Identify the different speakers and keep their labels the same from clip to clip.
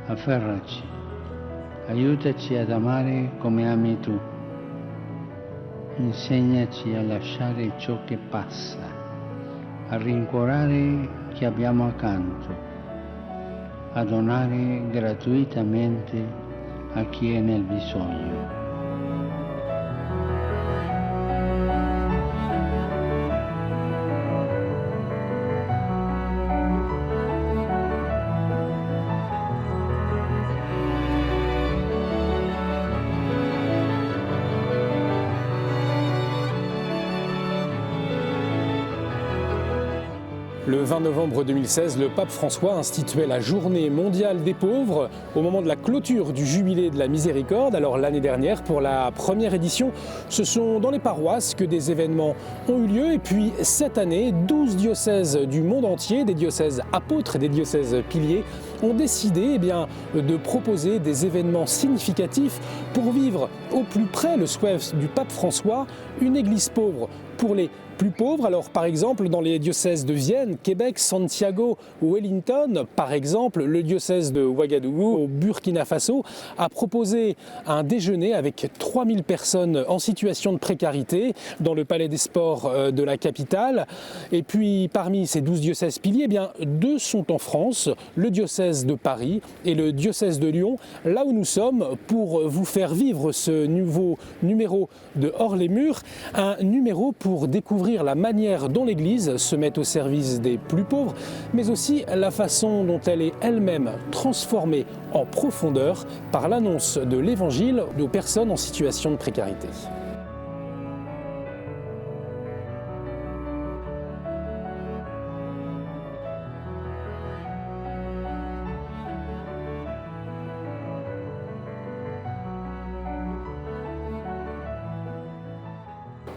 Speaker 1: Afferraci, aiutaci ad amare come ami tu. Insegnaci a lasciare ciò che passa, a rincuorare chi abbiamo accanto, a donare gratuitamente a chi è nel bisogno.
Speaker 2: Le 20 novembre 2016, le pape François instituait la journée mondiale des pauvres au moment de la clôture du jubilé de la miséricorde. Alors l'année dernière, pour la première édition, ce sont dans les paroisses que des événements ont eu lieu. Et puis cette année, 12 diocèses du monde entier, des diocèses apôtres et des diocèses piliers, ont décidé de proposer des événements significatifs pour vivre au plus près le souhait du pape François, une église pauvre pour les plus pauvres. Alors par exemple dans les diocèses de Vienne, Québec, Santiago ou Wellington, par exemple le diocèse de Ouagadougou au Burkina Faso a proposé un déjeuner avec 3000 personnes en situation de précarité dans le palais des sports de la capitale. Et puis parmi ces 12 diocèses piliers, 2 sont en France, le diocèse de Paris et le diocèse de Lyon, là où nous sommes pour vous faire vivre ce nouveau numéro de Hors les murs, un numéro pour découvrir la manière dont l'Église se met au service des plus pauvres, mais aussi la façon dont elle est elle-même transformée en profondeur par l'annonce de l'Évangile aux personnes en situation de précarité.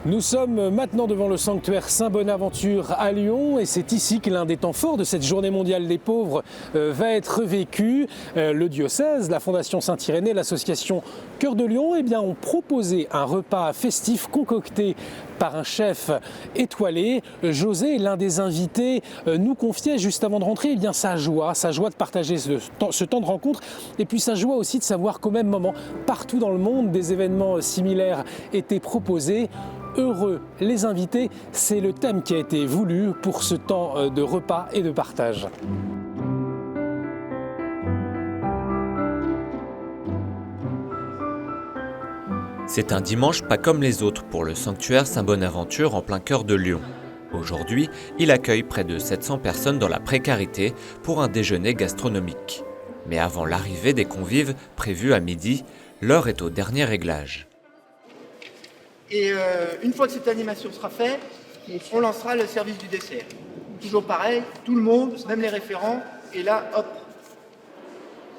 Speaker 2: Nous sommes maintenant devant le sanctuaire Saint-Bonaventure à Lyon et c'est ici que l'un des temps forts de cette journée mondiale des pauvres va être vécu. Le diocèse, la Fondation Saint-Irénée, l'association Cœur de Lion ont proposé un repas festif concocté par un chef étoilé. José, l'un des invités, nous confiait juste avant de rentrer sa joie de partager ce temps de rencontre et puis sa joie aussi de savoir qu'au même moment, partout dans le monde, des événements similaires étaient proposés. Heureux les invités, c'est le thème qui a été voulu pour ce temps de repas et de partage.
Speaker 3: C'est un dimanche pas comme les autres pour le sanctuaire Saint-Bonaventure en plein cœur de Lyon. Aujourd'hui, il accueille près de 700 personnes dans la précarité pour un déjeuner gastronomique. Mais avant l'arrivée des convives prévus à midi, l'heure est au dernier réglage.
Speaker 4: Et une fois que cette animation sera faite, on lancera le service du dessert. Toujours pareil, tout le monde, même les référents, et là, hop.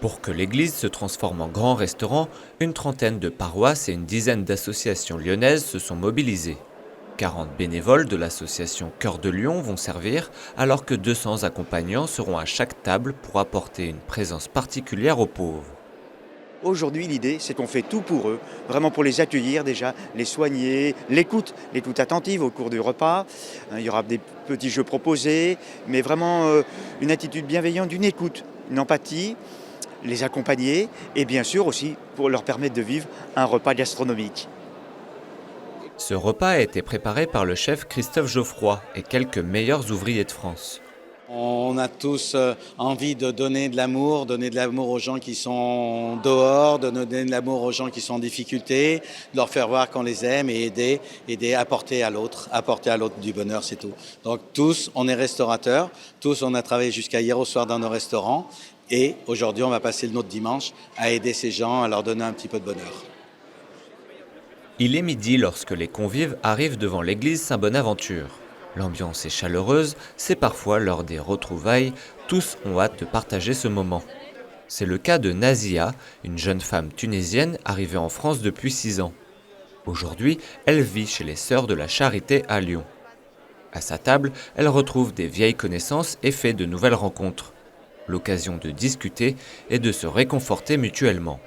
Speaker 3: Pour que l'église se transforme en grand restaurant, une trentaine de paroisses et une dizaine d'associations lyonnaises se sont mobilisées. 40 bénévoles de l'association Cœur de Lion vont servir, alors que 200 accompagnants seront à chaque table pour apporter une présence particulière aux pauvres.
Speaker 5: Aujourd'hui, l'idée, c'est qu'on fait tout pour eux, vraiment pour les accueillir déjà, les soigner, l'écoute attentive au cours du repas. Il y aura des petits jeux proposés, mais vraiment une attitude bienveillante, une écoute, une empathie, les accompagner et bien sûr aussi pour leur permettre de vivre un repas gastronomique.
Speaker 3: Ce repas a été préparé par le chef Christophe Geoffroy et quelques meilleurs ouvriers de France.
Speaker 6: On a tous envie de donner de l'amour aux gens qui sont dehors, de donner de l'amour aux gens qui sont en difficulté, de leur faire voir qu'on les aime et aider, apporter à l'autre du bonheur, c'est tout. Donc tous, on est restaurateurs, tous on a travaillé jusqu'à hier au soir dans nos restaurants et aujourd'hui on va passer le nôtre dimanche à aider ces gens, à leur donner un petit peu de bonheur.
Speaker 3: Il est midi lorsque les convives arrivent devant l'église Saint-Bonaventure. L'ambiance est chaleureuse, c'est parfois l'heure des retrouvailles, tous ont hâte de partager ce moment. C'est le cas de Nazia, une jeune femme tunisienne arrivée en France depuis 6 ans. Aujourd'hui, elle vit chez les Sœurs de la Charité à Lyon. À sa table, elle retrouve des vieilles connaissances et fait de nouvelles rencontres. L'occasion de discuter et de se réconforter mutuellement.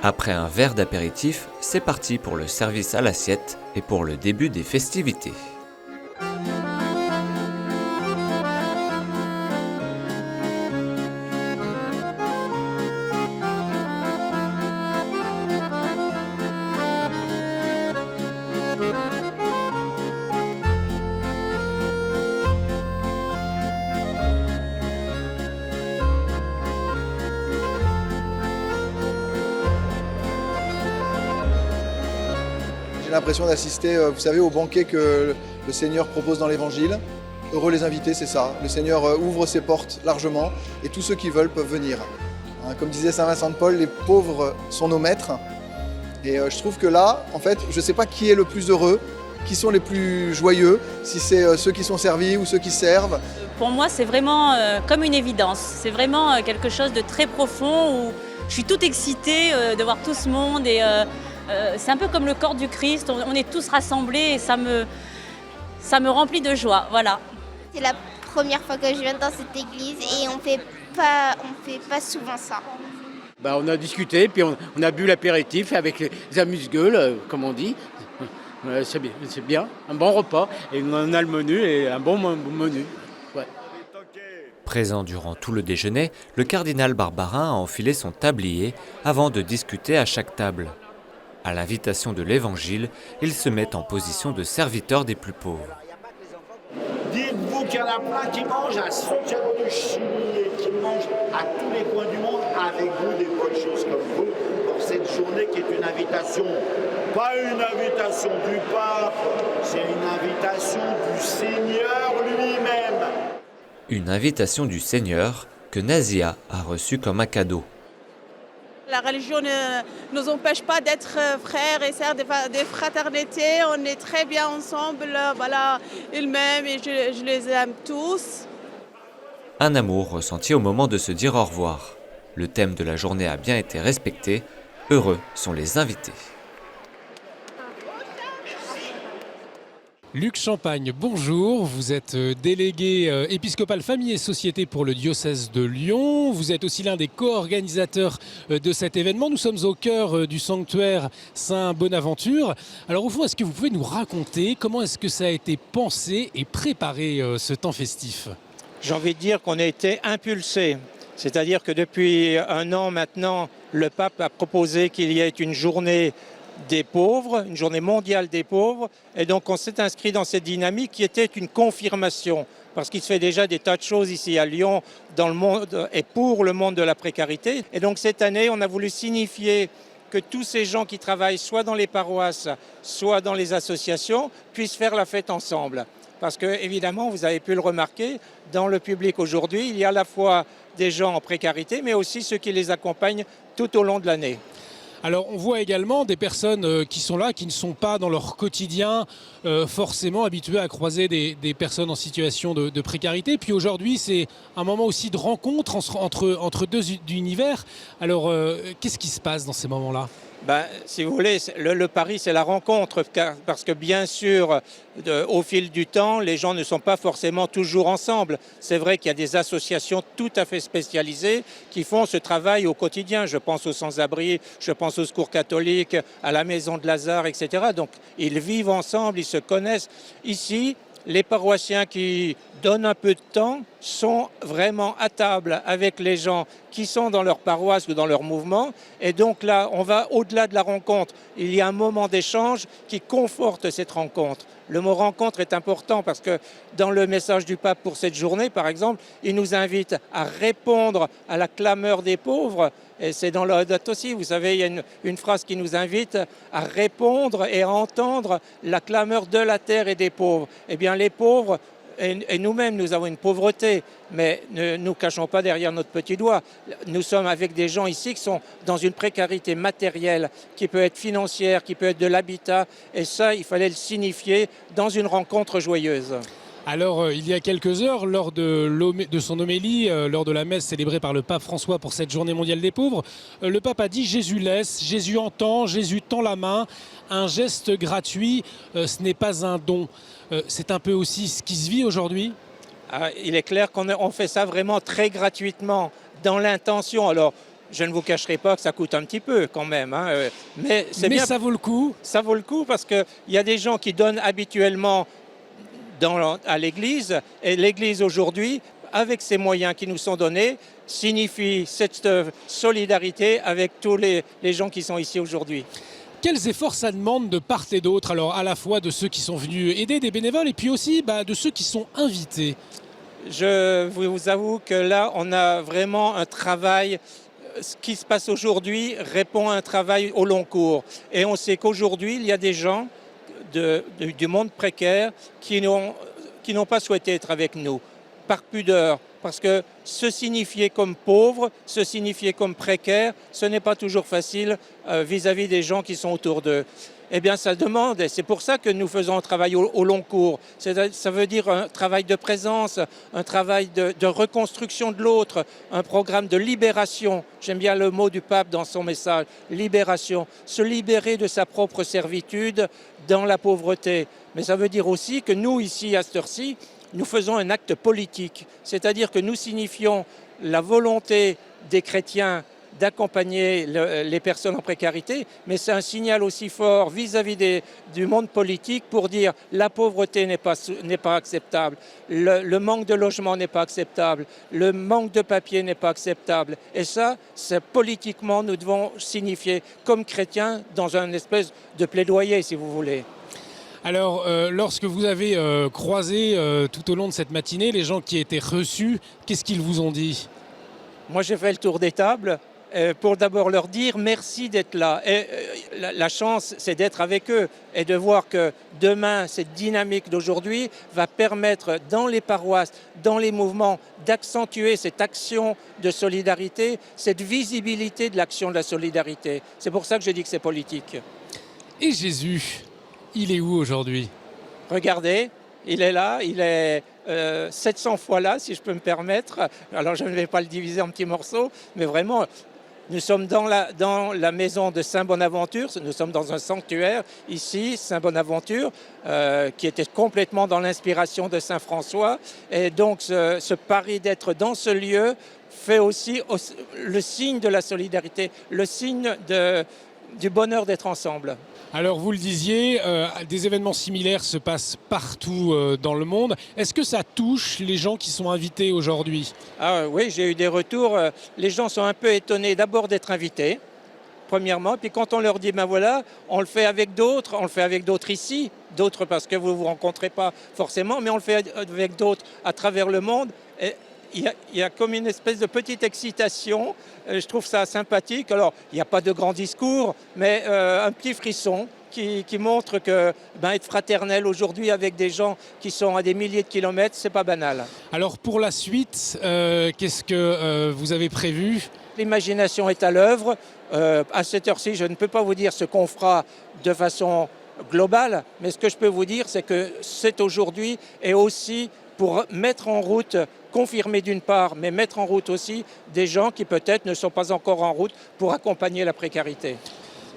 Speaker 3: Après un verre d'apéritif, c'est parti pour le service à l'assiette et pour le début des festivités.
Speaker 7: J'ai l'impression d'assister, vous savez, au banquet que le Seigneur propose dans l'Évangile. Heureux les invités, c'est ça. Le Seigneur ouvre ses portes largement et tous ceux qui veulent peuvent venir. Comme disait saint Vincent de Paul, les pauvres sont nos maîtres. Et je trouve que là, en fait, je ne sais pas qui est le plus heureux, qui sont les plus joyeux, si c'est ceux qui sont servis ou ceux qui servent.
Speaker 8: Pour moi, c'est vraiment comme une évidence. C'est vraiment quelque chose de très profond où je suis toute excitée de voir tout ce monde. Et c'est un peu comme le corps du Christ. On est tous rassemblés et ça me remplit de joie. Voilà.
Speaker 9: C'est la première fois que je viens dans cette église et on fait pas souvent ça.
Speaker 10: On a discuté, puis on a bu l'apéritif avec les amuse-gueules, comme on dit. C'est bien, un bon repas. Et on a le menu et un bon menu. Ouais.
Speaker 3: Présent durant tout le déjeuner, le cardinal Barbarin a enfilé son tablier avant de discuter à chaque table. À l'invitation de l'Évangile, il se met en position de serviteur des plus pauvres.
Speaker 11: Dites-vous qu'il y en a plein qui mangent à Santiago du Chili et qui mangent à tous les coins du monde avec vous des bonnes choses comme vous pour cette journée qui est une invitation, pas une invitation du pape, c'est une invitation du Seigneur lui-même.
Speaker 3: Une invitation du Seigneur que Nazia a reçue comme un cadeau.
Speaker 12: La religion ne nous empêche pas d'être frères et sœurs, des fraternités. On est très bien ensemble. Voilà, ils m'aiment et je les aime tous.
Speaker 3: Un amour ressenti au moment de se dire au revoir. Le thème de la journée a bien été respecté. Heureux sont les invités.
Speaker 2: Luc Champagne, bonjour. Vous êtes délégué épiscopal famille et société pour le diocèse de Lyon. Vous êtes aussi l'un des co-organisateurs de cet événement. Nous sommes au cœur du sanctuaire Saint-Bonaventure. Alors au fond, est-ce que vous pouvez nous raconter comment est-ce que ça a été pensé et préparé ce temps festif ?
Speaker 13: J'ai envie de dire qu'on a été impulsé. C'est-à-dire que depuis un an maintenant, le pape a proposé qu'il y ait une journée des pauvres, une journée mondiale des pauvres. Et donc on s'est inscrit dans cette dynamique qui était une confirmation. Parce qu'il se fait déjà des tas de choses ici à Lyon, dans le monde et pour le monde de la précarité. Et donc cette année, on a voulu signifier que tous ces gens qui travaillent soit dans les paroisses, soit dans les associations, puissent faire la fête ensemble. Parce que, évidemment, vous avez pu le remarquer, dans le public aujourd'hui, il y a à la fois des gens en précarité, mais aussi ceux qui les accompagnent tout au long de l'année.
Speaker 2: Alors on voit également des personnes qui sont là, qui ne sont pas dans leur quotidien forcément habituées à croiser des personnes en situation de précarité. Puis aujourd'hui c'est un moment aussi de rencontre entre deux univers. Alors qu'est-ce qui se passe dans ces moments-là ?
Speaker 13: Si vous voulez, le pari, c'est la rencontre, parce que bien sûr, au fil du temps, les gens ne sont pas forcément toujours ensemble. C'est vrai qu'il y a des associations tout à fait spécialisées qui font ce travail au quotidien. Je pense aux sans-abri, je pense au secours catholique, à la maison de Lazare, etc. Donc, ils vivent ensemble, ils se connaissent. Ici, les paroissiens qui donnent un peu de temps sont vraiment à table avec les gens qui sont dans leur paroisse ou dans leur mouvement. Et donc là, on va au-delà de la rencontre. Il y a un moment d'échange qui conforte cette rencontre. Le mot rencontre est important parce que dans le message du pape pour cette journée, par exemple, il nous invite à répondre à la clameur des pauvres. Et c'est dans Laudato aussi, vous savez, il y a une phrase qui nous invite à répondre et à entendre la clameur de la terre et des pauvres. Eh bien, les pauvres, et nous-mêmes, nous avons une pauvreté, mais ne nous cachons pas derrière notre petit doigt. Nous sommes avec des gens ici qui sont dans une précarité matérielle, qui peut être financière, qui peut être de l'habitat, et ça, il fallait le signifier dans une rencontre joyeuse.
Speaker 2: Alors, il y a quelques heures, lors de son homélie, lors de la messe célébrée par le pape François pour cette journée mondiale des pauvres, le pape a dit « Jésus laisse, Jésus entend, Jésus tend la main, un geste gratuit, ce n'est pas un don ». C'est un peu aussi ce qui se vit aujourd'hui ?
Speaker 13: Il est clair qu'on fait ça vraiment très gratuitement, dans l'intention. Alors, Je ne vous cacherai pas que ça coûte un petit peu quand même, hein, mais c'est bien.
Speaker 2: Ça vaut le coup.
Speaker 13: Ça vaut le coup parce qu'il y a des gens qui donnent habituellement à l'Église, et l'Église aujourd'hui, avec ces moyens qui nous sont donnés, signifie cette solidarité avec tous les gens qui sont ici aujourd'hui.
Speaker 2: Quels efforts ça demande de part et d'autre, alors à la fois de ceux qui sont venus aider, des bénévoles, et puis aussi de ceux qui sont invités?
Speaker 13: Je vous avoue que là, on a vraiment un travail. Ce qui se passe aujourd'hui répond à un travail au long cours. Et on sait qu'aujourd'hui, il y a des gens du monde précaire qui n'ont pas souhaité être avec nous, par pudeur. Parce que se signifier comme pauvre, se signifier comme précaire, ce n'est pas toujours facile vis-à-vis des gens qui sont autour d'eux. Eh bien, ça demande, et c'est pour ça que nous faisons un travail au long cours. Ça veut dire un travail de présence, un travail de reconstruction de l'autre, un programme de libération. J'aime bien le mot du pape dans son message, libération. Se libérer de sa propre servitude dans la pauvreté. Mais ça veut dire aussi que nous, ici, à cette heure-ci, nous faisons un acte politique. C'est-à-dire que nous signifions la volonté des chrétiens d'accompagner les personnes en précarité, mais c'est un signal aussi fort vis-à-vis du monde politique pour dire la pauvreté n'est pas acceptable, le manque de logement n'est pas acceptable, le manque de papier n'est pas acceptable. Et ça, c'est politiquement, nous devons signifier comme chrétiens dans un espèce de plaidoyer, si vous voulez.
Speaker 2: Alors, lorsque vous avez croisé tout au long de cette matinée les gens qui étaient reçus, qu'est-ce qu'ils vous ont dit?
Speaker 13: Moi, j'ai fait le tour des tables pour d'abord leur dire merci d'être là. Et la chance, c'est d'être avec eux et de voir que demain, cette dynamique d'aujourd'hui va permettre dans les paroisses, dans les mouvements, d'accentuer cette action de solidarité, cette visibilité de l'action de la solidarité. C'est pour ça que je dis que c'est politique.
Speaker 2: Et Jésus, il est où aujourd'hui?
Speaker 13: Regardez, il est là, il est 700 fois là, si je peux me permettre. Alors je ne vais pas le diviser en petits morceaux, mais vraiment, nous sommes dans la maison de Saint-Bonaventure, nous sommes dans un sanctuaire ici, Saint-Bonaventure, qui était complètement dans l'inspiration de Saint-François. Et donc ce pari d'être dans ce lieu fait aussi le signe de la solidarité, le signe du bonheur d'être ensemble.
Speaker 2: Alors vous le disiez, des événements similaires se passent partout dans le monde. Est-ce que ça touche les gens qui sont invités aujourd'hui?
Speaker 13: Oui, j'ai eu des retours. Les gens sont un peu étonnés d'abord d'être invités, premièrement. Puis quand on leur dit, ben voilà, on le fait avec d'autres ici, d'autres parce que vous ne vous rencontrez pas forcément, mais on le fait avec d'autres à travers le monde. Et il y a comme une espèce de petite excitation, je trouve ça sympathique. Alors, il n'y a pas de grand discours, mais un petit frisson qui montre que être fraternel aujourd'hui avec des gens qui sont à des milliers de kilomètres, c'est pas banal.
Speaker 2: Alors pour la suite, qu'est-ce que vous avez prévu?
Speaker 13: L'imagination est à l'œuvre. À cette heure-ci, je ne peux pas vous dire ce qu'on fera de façon globale, mais ce que je peux vous dire, c'est que c'est aujourd'hui et aussi pour mettre en route, confirmer d'une part, mais mettre en route aussi des gens qui peut-être ne sont pas encore en route pour accompagner la précarité.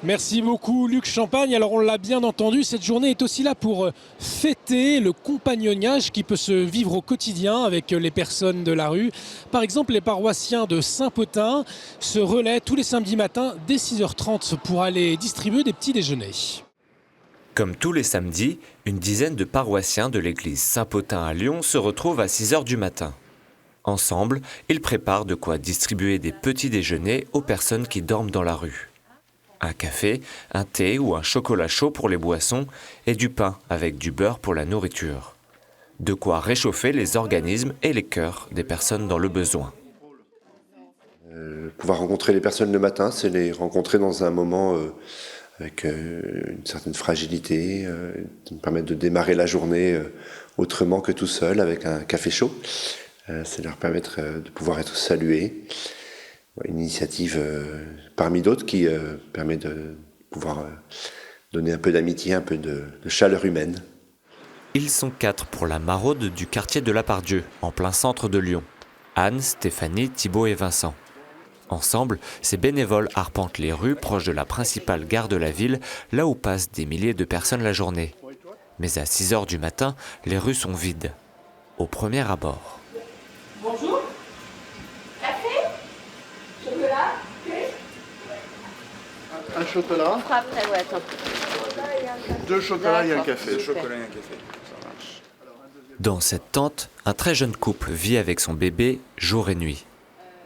Speaker 2: Merci beaucoup Luc Champagne. Alors on l'a bien entendu, cette journée est aussi là pour fêter le compagnonnage qui peut se vivre au quotidien avec les personnes de la rue. Par exemple, les paroissiens de Saint-Potin se relaient tous les samedis matins dès 6h30 pour aller distribuer des petits déjeuners.
Speaker 3: Comme tous les samedis, une dizaine de paroissiens de l'église Saint-Potin à Lyon se retrouvent à 6h du matin. Ensemble, ils préparent de quoi distribuer des petits déjeuners aux personnes qui dorment dans la rue. Un café, un thé ou un chocolat chaud pour les boissons et du pain avec du beurre pour la nourriture. De quoi réchauffer les organismes et les cœurs des personnes dans le besoin.
Speaker 14: Pouvoir rencontrer les personnes le matin, c'est les rencontrer dans un moment avec une certaine fragilité, qui me permettent de démarrer la journée autrement que tout seul, avec un café chaud. C'est leur permettre de pouvoir être salués. Une initiative parmi d'autres qui permet de pouvoir donner un peu d'amitié, un peu de chaleur humaine.
Speaker 3: Ils sont 4 pour la maraude du quartier de la Pardieu, en plein centre de Lyon. Anne, Stéphanie, Thibaut et Vincent. Ensemble, ces bénévoles arpentent les rues proches de la principale gare de la ville, là où passent des milliers de personnes la journée. Mais à 6h du matin, les rues sont vides, au premier abord.
Speaker 15: Bonjour. Café? Chocolat? Que
Speaker 7: Un chocolat.
Speaker 8: On fera après, ouais, attends.
Speaker 7: 2 chocolats et un café.
Speaker 15: 2 chocolats et un café. Ça marche.
Speaker 3: Dans cette tente, un très jeune couple vit avec son bébé jour et nuit.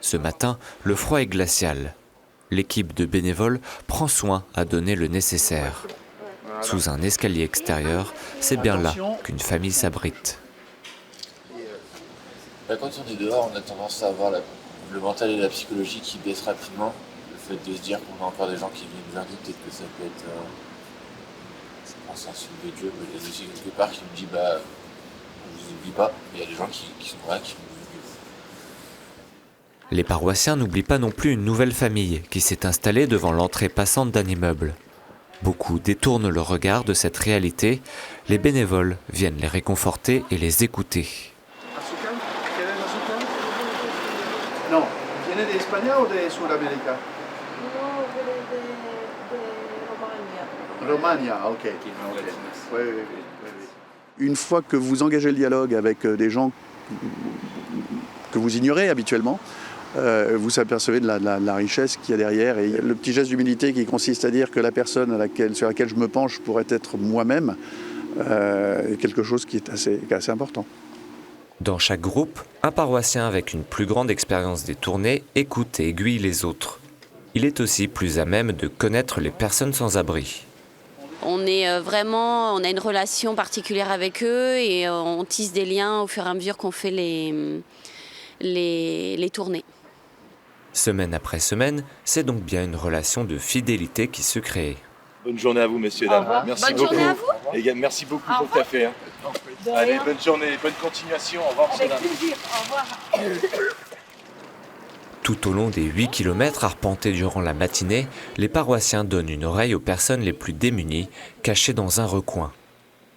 Speaker 3: Ce matin, le froid est glacial. L'équipe de bénévoles prend soin à donner le nécessaire. Sous un escalier extérieur, c'est bien là qu'une famille s'abrite.
Speaker 16: Quand on est dehors, on a tendance à avoir le mental et la psychologie qui baissent rapidement. Le fait de se dire qu'on a encore des gens qui viennent vers nous, peut-être que ça peut être un sens de Dieu, mais il y a aussi quelque part qui me dit on ne vous oublie pas. Il y a des gens qui sont là, qui nous oublient.
Speaker 3: Les paroissiens n'oublient pas non plus une nouvelle famille qui s'est installée devant l'entrée passante d'un immeuble. Beaucoup détournent le regard de cette réalité. Les bénévoles viennent les réconforter et les écouter.
Speaker 7: Non, viene de España o de Sudamérica?
Speaker 12: No, de Roumanie.
Speaker 7: Romania, ok. Oui. Une fois que vous engagez le dialogue avec des gens que vous ignorez habituellement, vous apercevez de la richesse qu'il y a derrière. Et le petit geste d'humilité qui consiste à dire que la personne sur laquelle je me penche pourrait être moi-même, est quelque chose qui est assez important.
Speaker 3: Dans chaque groupe, un paroissien avec une plus grande expérience des tournées écoute et aiguille les autres. Il est aussi plus à même de connaître les personnes sans abri.
Speaker 8: On a une relation particulière avec eux et on tisse des liens au fur et à mesure qu'on fait les tournées.
Speaker 3: Semaine après semaine, c'est donc bien une relation de fidélité qui se crée.
Speaker 15: Bonne journée à vous, messieurs, dames. Merci
Speaker 8: bonne
Speaker 15: beaucoup.
Speaker 8: Journée à vous.
Speaker 15: Et merci beaucoup pour le café. Allez, bonne journée, bonne continuation. Au revoir, monsieur.
Speaker 12: Avec plaisir, au revoir.
Speaker 3: Tout au long des 8 km arpentés durant la matinée, les paroissiens donnent une oreille aux personnes les plus démunies, cachées dans un recoin.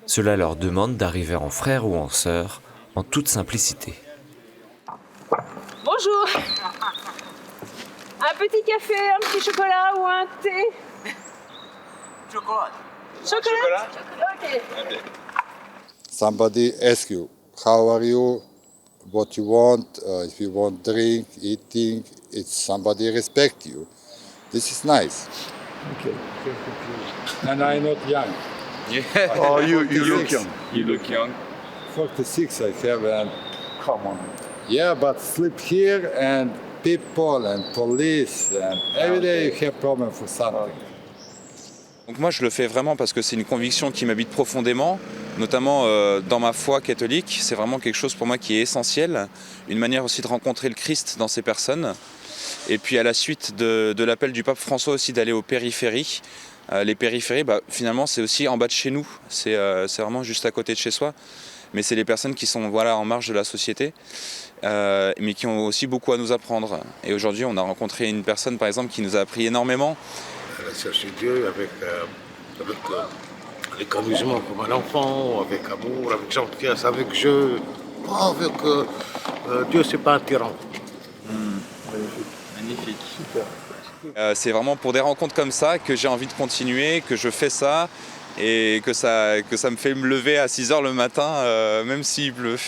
Speaker 3: Cela leur demande d'arriver en frères ou en sœurs, en toute simplicité.
Speaker 12: Bonjour. Un petit café, un petit chocolat ou un thé?
Speaker 15: Chocolat.
Speaker 12: Chocolat? Ok.
Speaker 17: Somebody asks you, how are you, what you want, if you want drink, eating, it's somebody respect you. This is nice.
Speaker 15: Okay. And I'm not young.
Speaker 17: Yeah.
Speaker 15: Oh, you look young. You look young.
Speaker 17: 46 I have, and come on. Yeah, but sleep here and people and police and every day you have problem for something.
Speaker 15: Donc moi je le fais vraiment parce que c'est une conviction qui m'habite profondément, notamment dans ma foi catholique. C'est vraiment quelque chose pour moi qui est essentiel, une manière aussi de rencontrer le Christ dans ces personnes. Et puis à la suite de l'appel du pape François aussi d'aller aux périphéries. Les périphéries, finalement c'est aussi en bas de chez nous, c'est vraiment juste à côté de chez soi. Mais c'est les personnes qui sont en marge de la société, mais qui ont aussi beaucoup à nous apprendre. Et aujourd'hui on a rencontré une personne par exemple qui nous a appris énormément.
Speaker 18: Chercher Dieu avec amusement comme un enfant, avec amour, avec gentillesse, avec jeu. Pas avec Dieu, c'est pas un tyran.
Speaker 15: Magnifique. Super. C'est vraiment pour des rencontres comme ça que j'ai envie de continuer, que je fais ça et que ça me fait me lever à 6h le matin, même s'il pleut.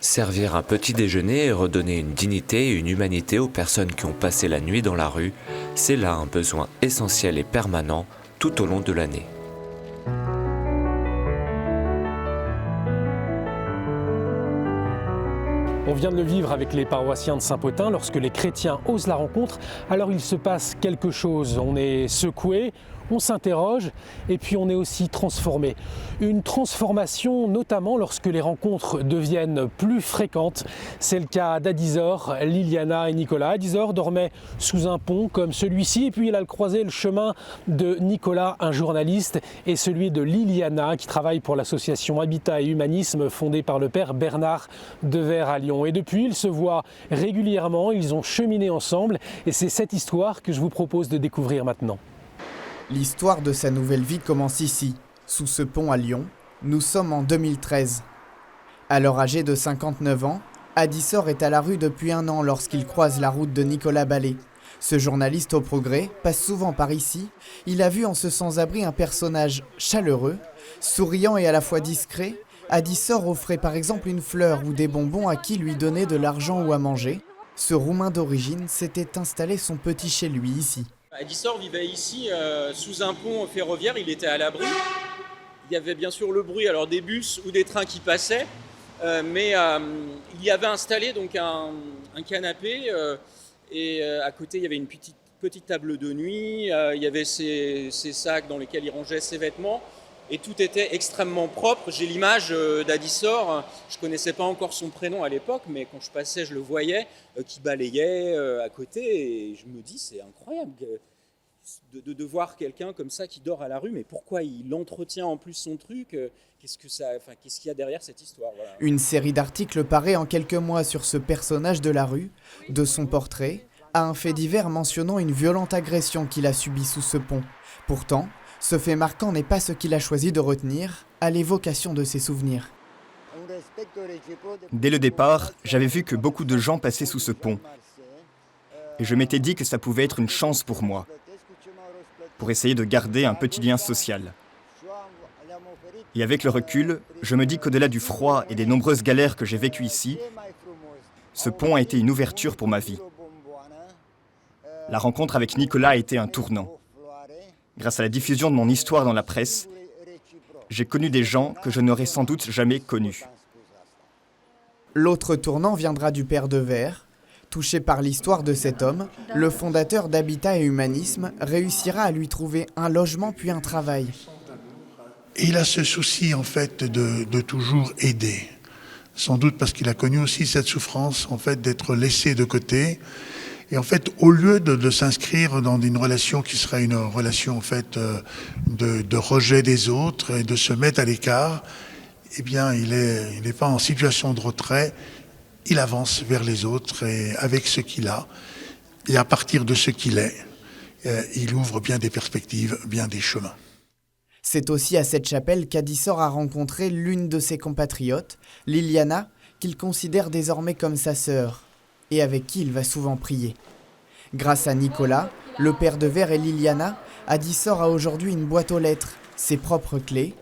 Speaker 3: Servir un petit déjeuner et redonner une dignité et une humanité aux personnes qui ont passé la nuit dans la rue, c'est là un besoin essentiel et permanent tout au long de l'année.
Speaker 2: On vient de le vivre avec les paroissiens de Saint-Potin. Lorsque les chrétiens osent la rencontre, alors il se passe quelque chose. On est secoué, on s'interroge et puis on est aussi transformé. Une transformation notamment lorsque les rencontres deviennent plus fréquentes. C'est le cas d'Adizor, Liliana et Nicolas. Adizor dormait sous un pont comme celui-ci et puis il a croisé le chemin de Nicolas, un journaliste, et celui de Liliana qui travaille pour l'association Habitat et Humanisme fondée par le père Bernard Devers à Lyon. Et depuis, ils se voient régulièrement, ils ont cheminé ensemble et c'est cette histoire que je vous propose de découvrir maintenant.
Speaker 19: L'histoire de sa nouvelle vie commence ici, sous ce pont à Lyon. Nous sommes en 2013. Alors âgé de 59 ans, Adissor est à la rue depuis 1 an lorsqu'il croise la route de Nicolas Ballet. Ce journaliste au progrès passe souvent par ici. Il a vu en ce sans-abri un personnage chaleureux, souriant et à la fois discret. Adissor offrait par exemple une fleur ou des bonbons à qui lui donnait de l'argent ou à manger. Ce Roumain d'origine s'était installé son petit chez lui ici.
Speaker 20: Adissor vivait ici sous un pont ferroviaire, il était à l'abri. Il y avait bien sûr le bruit alors des bus ou des trains qui passaient, mais il y avait installé donc un canapé et à côté il y avait une petite table de nuit, il y avait ces sacs dans lesquels il rangeait ses vêtements et tout était extrêmement propre. J'ai l'image d'Adissor, je ne connaissais pas encore son prénom à l'époque, mais quand je passais je le voyais qui balayait à côté et je me dis c'est incroyable de voir quelqu'un comme ça qui dort à la rue, mais pourquoi il entretient en plus son truc, qu'est-ce qu'il y a derrière cette histoire, voilà.
Speaker 19: Une série d'articles paraît en quelques mois sur ce personnage de la rue, de son portrait à un fait divers mentionnant une violente agression qu'il a subie sous ce pont. Pourtant, ce fait marquant n'est pas ce qu'il a choisi de retenir à l'évocation de ses souvenirs.
Speaker 21: Dès le départ, j'avais vu que beaucoup de gens passaient sous ce pont. Et je m'étais dit que ça pouvait être une chance pour moi, pour essayer de garder un petit lien social. Et avec le recul, je me dis qu'au-delà du froid et des nombreuses galères que j'ai vécues ici, ce pont a été une ouverture pour ma vie. La rencontre avec Nicolas a été un tournant. Grâce à la diffusion de mon histoire dans la presse, j'ai connu des gens que je n'aurais sans doute jamais connus.
Speaker 19: L'autre tournant viendra du père Devers. Touché par l'histoire de cet homme, le fondateur d'Habitat et Humanisme réussira à lui trouver un logement puis un travail.
Speaker 22: Et il a ce souci en fait de toujours aider. Sans doute parce qu'il a connu aussi cette souffrance en fait d'être laissé de côté. Et en fait, au lieu de s'inscrire dans une relation qui serait une relation en fait de rejet des autres et de se mettre à l'écart, eh bien, il est pas en situation de retrait. Il avance vers les autres et avec ce qu'il a, et à partir de ce qu'il est, il ouvre bien des perspectives, bien des chemins.
Speaker 19: C'est aussi à cette chapelle qu'Adissor a rencontré l'une de ses compatriotes, Liliana, qu'il considère désormais comme sa sœur, et avec qui il va souvent prier. Grâce à Nicolas, le père Devers et Liliana, Adissor a aujourd'hui une boîte aux lettres, ses propres clés,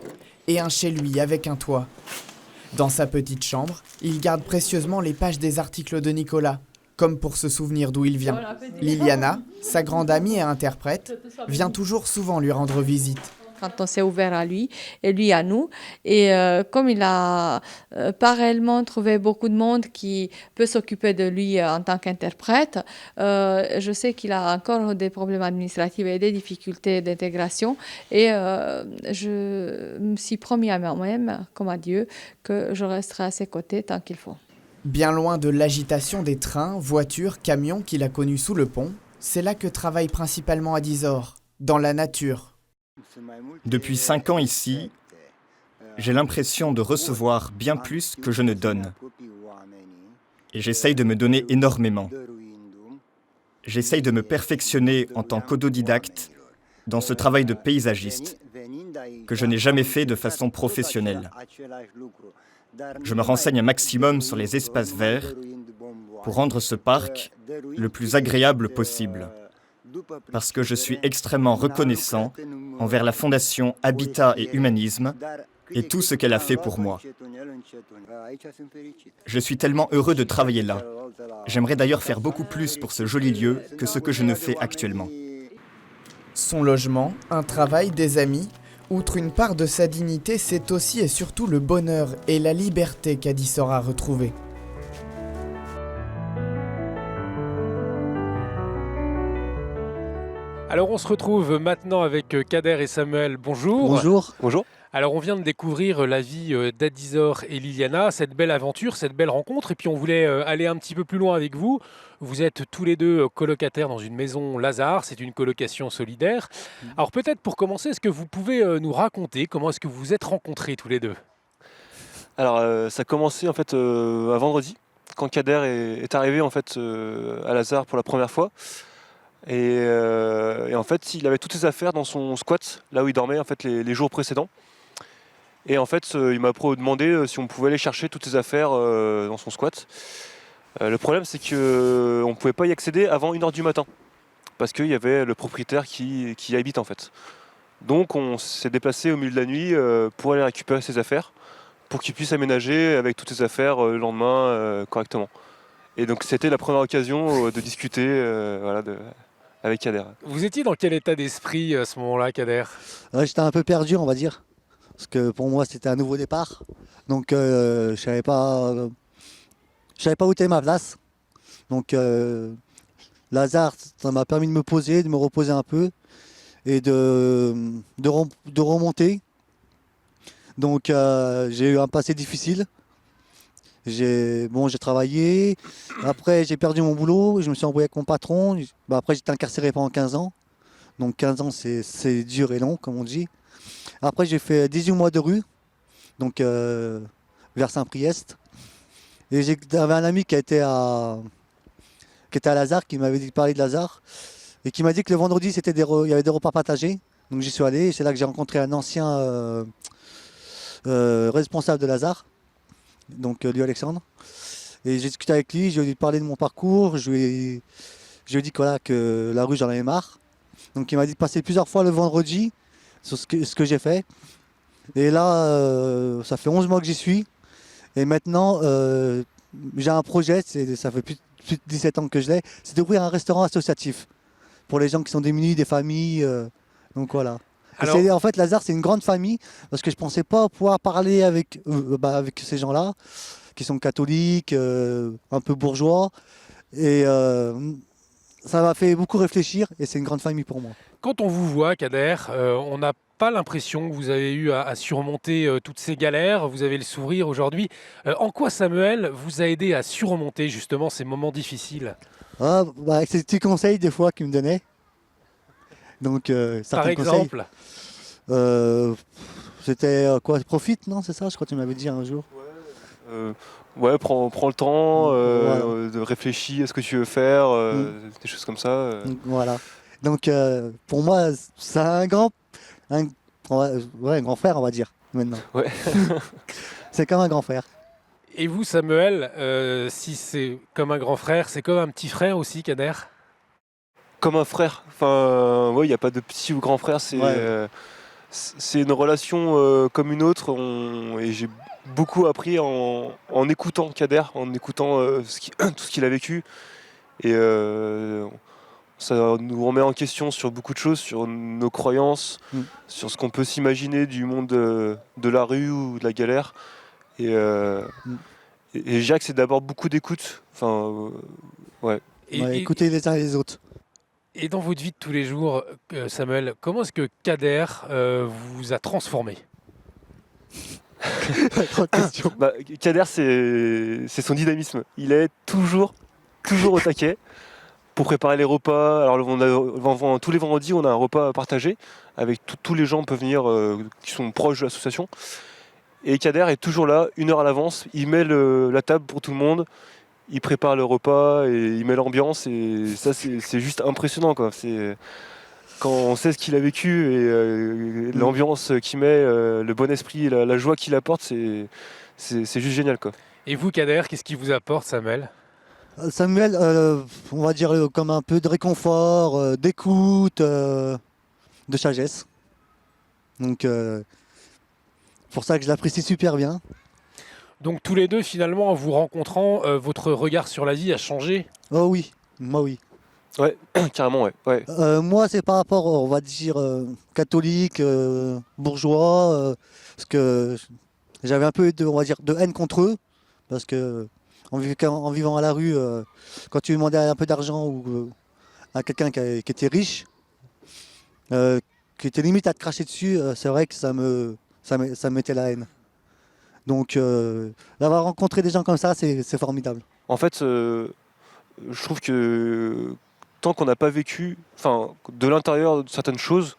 Speaker 19: et un chez lui avec un toit. Dans sa petite chambre, il garde précieusement les pages des articles de Nicolas, comme pour se souvenir d'où il vient. Liliana, sa grande amie et interprète, vient toujours souvent lui rendre visite.
Speaker 23: Quand on s'est ouvert à lui et lui à nous. Et comme il a pas réellement trouvé beaucoup de monde qui peut s'occuper de lui en tant qu'interprète, je sais qu'il a encore des problèmes administratifs et des difficultés d'intégration. Et je me suis promis à moi-même, comme à Dieu, que je resterai à ses côtés tant qu'il faut.
Speaker 19: Bien loin de l'agitation des trains, voitures, camions qu'il a connus sous le pont, c'est là que travaille principalement Adissor, dans la nature.
Speaker 21: Depuis 5 ans ici, j'ai l'impression de recevoir bien plus que je ne donne. Et j'essaye de me donner énormément. J'essaye de me perfectionner en tant qu'autodidacte dans ce travail de paysagiste que je n'ai jamais fait de façon professionnelle. Je me renseigne un maximum sur les espaces verts pour rendre ce parc le plus agréable possible. Parce que je suis extrêmement reconnaissant envers la Fondation Habitat et Humanisme et tout ce qu'elle a fait pour moi. Je suis tellement heureux de travailler là. J'aimerais d'ailleurs faire beaucoup plus pour ce joli lieu que ce que je ne fais actuellement.
Speaker 19: Son logement, un travail, des amis, outre une part de sa dignité, c'est aussi et surtout le bonheur et la liberté qu'Adissor a retrouvé.
Speaker 2: Alors on se retrouve maintenant avec Kader et Samuel. Bonjour.
Speaker 24: Bonjour. Bonjour.
Speaker 2: Alors on vient de découvrir la vie d'Adissor et Liliana, cette belle aventure, cette belle rencontre. Et puis on voulait aller un petit peu plus loin avec vous. Vous êtes tous les deux colocataires dans une maison Lazare, c'est une colocation solidaire. Alors peut-être pour commencer, est-ce que vous pouvez nous raconter comment est-ce que vous vous êtes rencontrés tous les deux?
Speaker 24: Alors ça a commencé en fait à vendredi, quand Kader est arrivé en fait à Lazare pour la première fois. Et en fait, il avait toutes ses affaires dans son squat, là où il dormait en fait les jours précédents. Et en fait, il m'a demandé si on pouvait aller chercher toutes ses affaires dans son squat. Le problème, c'est qu'on ne pouvait pas y accéder avant 1h du matin, parce qu'il y avait le propriétaire qui y habite en fait. Donc on s'est déplacé au milieu de la nuit pour aller récupérer ses affaires, pour qu'il puisse aménager avec toutes ses affaires le lendemain correctement. Et donc c'était la première occasion de discuter avec Kader.
Speaker 2: Vous étiez dans quel état d'esprit à ce moment-là, Kader?
Speaker 1: J'étais un peu perdu, on va dire. Parce que pour moi, c'était un nouveau départ. Donc, je ne savais pas où était ma place. Donc, Lazare, ça m'a permis de me poser, de me reposer un peu et de remonter. Donc, j'ai eu un passé difficile. J'ai travaillé. Après, j'ai perdu mon boulot. Je me suis embrouillé avec mon patron. Après, j'étais incarcéré pendant 15 ans. Donc, 15 ans, c'est dur et long, comme on dit. Après, j'ai fait 18 mois de rue, donc vers Saint-Priest. Et j'avais un ami qui était à Lazare, qui m'avait parlé de Lazare, et qui m'a dit que le vendredi, il y avait des repas partagés. Donc j'y suis allé, et c'est là que j'ai rencontré un ancien responsable de Lazare, donc lui Alexandre. Et j'ai discuté avec lui, je lui ai parlé de mon parcours, je lui ai dit que la rue, j'en avais marre. Donc il m'a dit de passer plusieurs fois le vendredi, sur ce que j'ai fait. Et là, ça fait 11 mois que j'y suis. Et maintenant, j'ai un projet, ça fait plus de 17 ans que je l'ai, c'est d'ouvrir un restaurant associatif pour les gens qui sont démunis, des familles. Donc voilà. Alors, en fait, Lazare, c'est une grande famille, parce que je ne pensais pas pouvoir parler avec ces gens-là, qui sont catholiques, un peu bourgeois. Et ça m'a fait beaucoup réfléchir, et c'est une grande famille pour moi.
Speaker 2: Quand on vous voit, Kader, on n'a pas l'impression que vous avez eu à surmonter toutes ces galères. Vous avez le sourire aujourd'hui. En quoi Samuel vous a aidé à surmonter justement ces moments difficiles?
Speaker 1: Avec ces petits conseils des fois qu'il me donnait. Donc,
Speaker 2: par exemple
Speaker 1: c'était quoi? Profite, non? C'est ça? Je crois que tu m'avais dit un jour.
Speaker 24: Ouais, prends le temps, de réfléchir à ce que tu veux faire, des choses comme ça.
Speaker 1: Voilà. Donc pour moi, c'est un grand frère, on va dire, maintenant.
Speaker 24: Ouais.
Speaker 1: C'est comme un grand frère.
Speaker 2: Et vous, Samuel, si c'est comme un grand frère, c'est comme un petit frère aussi, Kader?
Speaker 24: Comme un frère. Enfin, il n'y a pas de petit ou grand frère. C'est une relation comme une autre. Et j'ai beaucoup appris en écoutant Kader, en écoutant tout ce qu'il a vécu. Et ça nous remet en question sur beaucoup de choses, sur nos croyances, sur ce qu'on peut s'imaginer du monde de la rue ou de la galère. Et Jacques, c'est d'abord beaucoup d'écoute. Enfin, ouais.
Speaker 1: Écouter les uns et les autres.
Speaker 2: Et dans votre vie de tous les jours, Samuel, comment est-ce que Kader vous a transformé?
Speaker 24: Kader, c'est son dynamisme. Il est toujours au taquet pour préparer les repas. Alors tous les vendredis, on a un repas partagé avec tous les gens peuvent venir qui sont proches de l'association. Et Kader est toujours là, 1 heure à l'avance. Il met la table pour tout le monde. Il prépare le repas et il met l'ambiance. Et ça, c'est juste impressionnant, quoi. Quand on sait ce qu'il a vécu et l'ambiance qu'il met, le bon esprit, la joie qu'il apporte, c'est juste génial, quoi.
Speaker 2: Et vous, Kader, qu'est-ce qui vous apporte, Samuel?
Speaker 1: Samuel, on va dire comme un peu de réconfort, d'écoute, de sagesse. Donc, pour ça que je l'apprécie super bien.
Speaker 2: Donc tous les deux, finalement, en vous rencontrant, votre regard sur la vie a changé?
Speaker 1: Oh oui, moi oui.
Speaker 24: Ouais, carrément, ouais.
Speaker 1: Moi, c'est par rapport, on va dire, catholique, bourgeois, parce que j'avais un peu de haine contre eux, parce que en vivant à la rue, quand tu demandais un peu d'argent ou à quelqu'un qui était riche, qui était limite à te cracher dessus, c'est vrai que ça me mettait la haine. Donc d'avoir rencontré des gens comme ça, c'est formidable.
Speaker 24: En fait, je trouve que tant qu'on n'a pas vécu, de l'intérieur de certaines choses,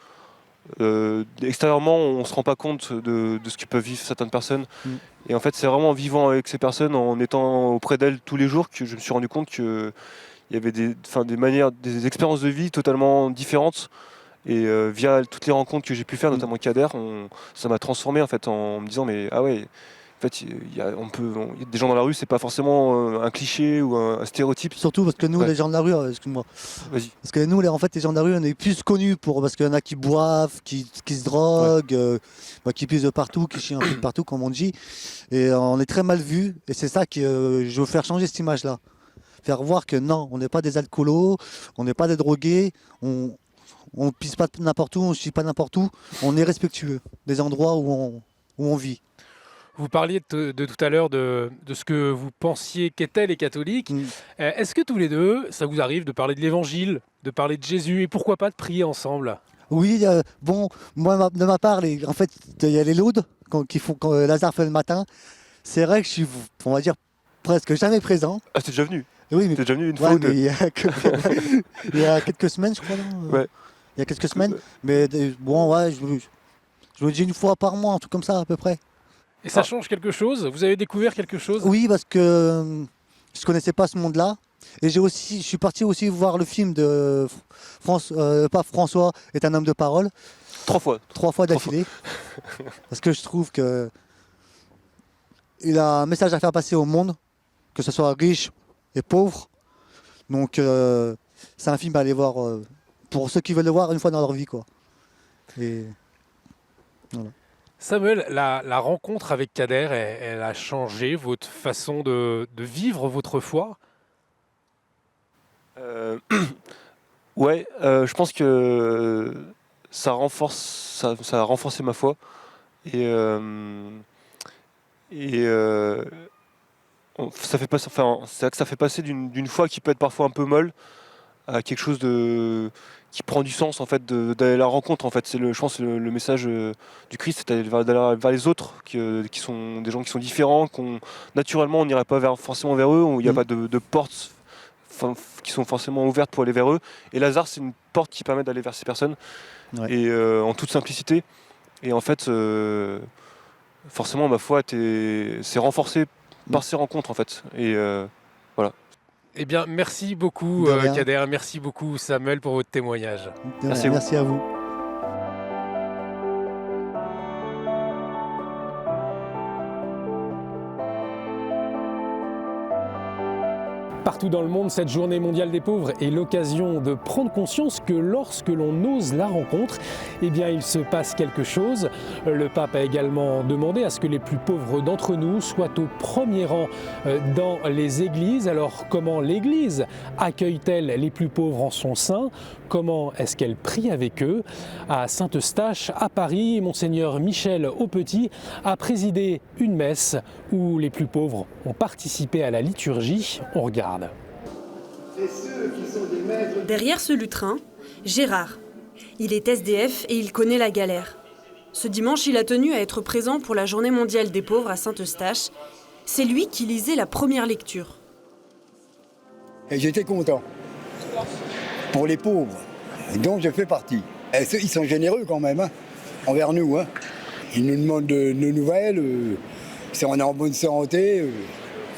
Speaker 24: extérieurement, on ne se rend pas compte de ce que peuvent vivre certaines personnes. Et en fait, c'est vraiment en vivant avec ces personnes, en étant auprès d'elles tous les jours, que je me suis rendu compte qu'il y avait des expériences de vie totalement différentes. Et via toutes les rencontres que j'ai pu faire, notamment Kader, ça m'a transformé en fait, en me disant mais ah ouais, en fait il y a des gens dans la rue, c'est pas forcément un cliché ou un stéréotype.
Speaker 1: Surtout parce que nous, les gens de la rue, excuse-moi.
Speaker 24: Vas-y.
Speaker 1: Parce que nous, les gens de la rue, on est plus connus parce qu'il y en a qui boivent, qui se droguent, qui pissent de partout, qui chient un peu de partout, comme on dit. Et on est très mal vus. Et c'est ça que je veux faire changer cette image-là. faire voir que non, on n'est pas des alcoolos, on n'est pas des drogués, on pisse pas n'importe où, on chie pas n'importe où, on est respectueux des endroits où on vit.
Speaker 2: Vous parliez de tout à l'heure de ce que vous pensiez qu'étaient les catholiques. Est-ce que tous les deux, ça vous arrive de parler de l'évangile, de parler de Jésus et pourquoi pas de prier ensemble?
Speaker 1: Oui, bon, moi de ma part, en fait, il y a les laudes quand Lazare fait le matin. C'est vrai que je suis, on va dire, presque jamais présent.
Speaker 24: Ah, t'es déjà venu?
Speaker 1: Oui, mais
Speaker 24: t'es déjà venu une fois ou deux?
Speaker 1: Il y a quelques semaines, je crois. Non
Speaker 24: ouais.
Speaker 1: Il y a quelques semaines. Mais bon, ouais, je me dis une fois par mois, un truc comme ça à peu près.
Speaker 2: Et ça change quelque chose? Vous avez découvert quelque chose?
Speaker 1: Oui, parce que je connaissais pas ce monde-là. Et je suis parti aussi voir le film de Pape François est un homme de parole.
Speaker 24: 3 fois.
Speaker 1: 3 fois d'affilée. Parce que je trouve que il a un message à faire passer au monde, que ce soit riche et pauvre. Donc c'est un film à aller voir pour ceux qui veulent le voir une fois dans leur vie, quoi. Et voilà.
Speaker 2: Samuel, la rencontre avec Kader, elle a changé votre façon de vivre votre foi?
Speaker 24: Ouais, je pense que ça a renforcé ma foi. Et ça fait passer, c'est vrai que ça fait passer d'une foi qui peut être parfois un peu molle à quelque chose qui prend du sens en fait, d'aller à la rencontre en fait. Je pense que le message du Christ, c'est d'aller vers les autres qui sont des gens qui sont différents, naturellement on n'irait pas forcément vers eux, où il n'y a pas de portes qui sont forcément ouvertes pour aller vers eux. Et Lazare, c'est une porte qui permet d'aller vers ces personnes, et en toute simplicité. Et en fait, forcément, ma foi s'est renforcée par ces rencontres en fait. Et voilà.
Speaker 2: Eh bien, merci beaucoup Kader, merci beaucoup Samuel pour votre témoignage.
Speaker 1: Merci à vous.
Speaker 2: Partout dans le monde, cette journée mondiale des pauvres est l'occasion de prendre conscience que lorsque l'on ose la rencontre, eh bien, il se passe quelque chose. Le pape a également demandé à ce que les plus pauvres d'entre nous soient au premier rang dans les églises. Alors, comment l'Église accueille-t-elle les plus pauvres en son sein? Comment est-ce qu'elle prie avec eux? À Saint-Eustache, à Paris, Monseigneur Michel Aupetit a présidé une messe où les plus pauvres ont participé à la liturgie. On regarde.
Speaker 4: Derrière ce lutrin, Gérard. Il est SDF et il connaît la galère. Ce dimanche, il a tenu à être présent pour la Journée mondiale des pauvres à Saint-Eustache. C'est lui qui lisait la première lecture.
Speaker 5: Et j'étais content. Pour les pauvres, dont je fais partie. Et ils sont généreux quand même, hein, envers nous. Hein. Ils nous demandent de nouvelles, si on est en bonne santé.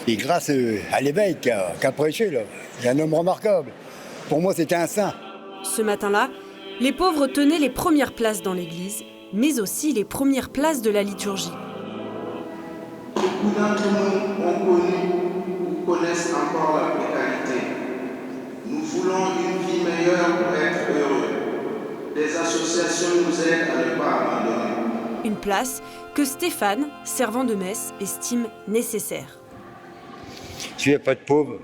Speaker 5: Et grâce à l'évêque qui a prêché, là, il est un homme remarquable. Pour moi, c'était un saint.
Speaker 4: Ce matin-là, les pauvres tenaient les premières places dans l'église, mais aussi les premières places de la liturgie.
Speaker 6: Beaucoup d'entre nous ont connu ou connaissent encore la précarité. Nous voulons une vie meilleure pour être heureux. Des associations nous aident à ne pas abandonner.
Speaker 4: Une place que Stéphane, servant de messe, estime nécessaire.
Speaker 9: S'il n'y a pas de pauvres,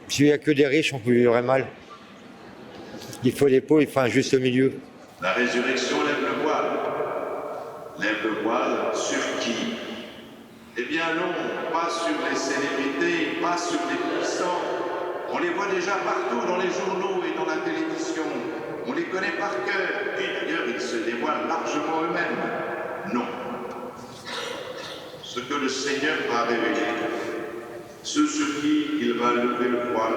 Speaker 9: s'il n'y a que des riches, on peut vivre mal. Il faut des pauvres, il faut un juste milieu.
Speaker 11: La résurrection lève le voile. Lève le voile sur qui? Eh bien non, pas sur les célébrités, pas sur les puissants. On les voit déjà partout dans les journaux et dans la télévision. On les connaît par cœur. Et d'ailleurs, ils se dévoilent largement eux-mêmes. Non. Ce que le Seigneur va révéler, ceux sur qui il va lever le voile,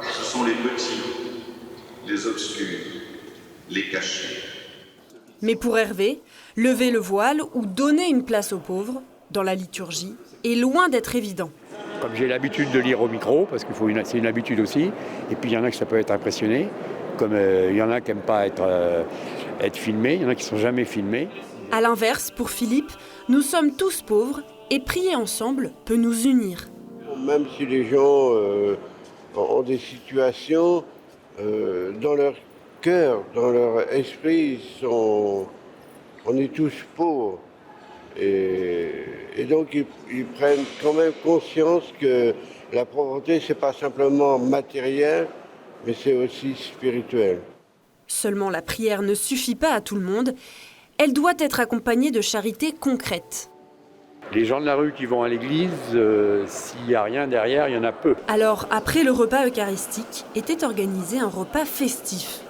Speaker 11: ce sont les petits, les obscurs, les cachés.
Speaker 4: Mais pour Hervé, lever le voile ou donner une place aux pauvres, dans la liturgie, est loin d'être évident.
Speaker 25: Comme j'ai l'habitude de lire au micro, parce que c'est une habitude aussi, et puis il y en a que ça peut être impressionné, comme il y en a qui n'aiment pas être filmés, il y en a qui ne sont jamais filmés.
Speaker 4: A l'inverse, pour Philippe, nous sommes tous pauvres et prier ensemble peut nous unir.
Speaker 26: Même si les gens ont des situations, dans leur cœur, dans leur esprit, on est tous pauvres. Et donc ils prennent quand même conscience que la pauvreté, c'est pas simplement matériel, mais c'est aussi spirituel.
Speaker 4: Seulement la prière ne suffit pas à tout le monde, elle doit être accompagnée de charité concrète.
Speaker 25: Les gens de la rue qui vont à l'église, s'il n'y a rien derrière, il y en a peu.
Speaker 4: Alors, après le repas eucharistique, était organisé un repas festif.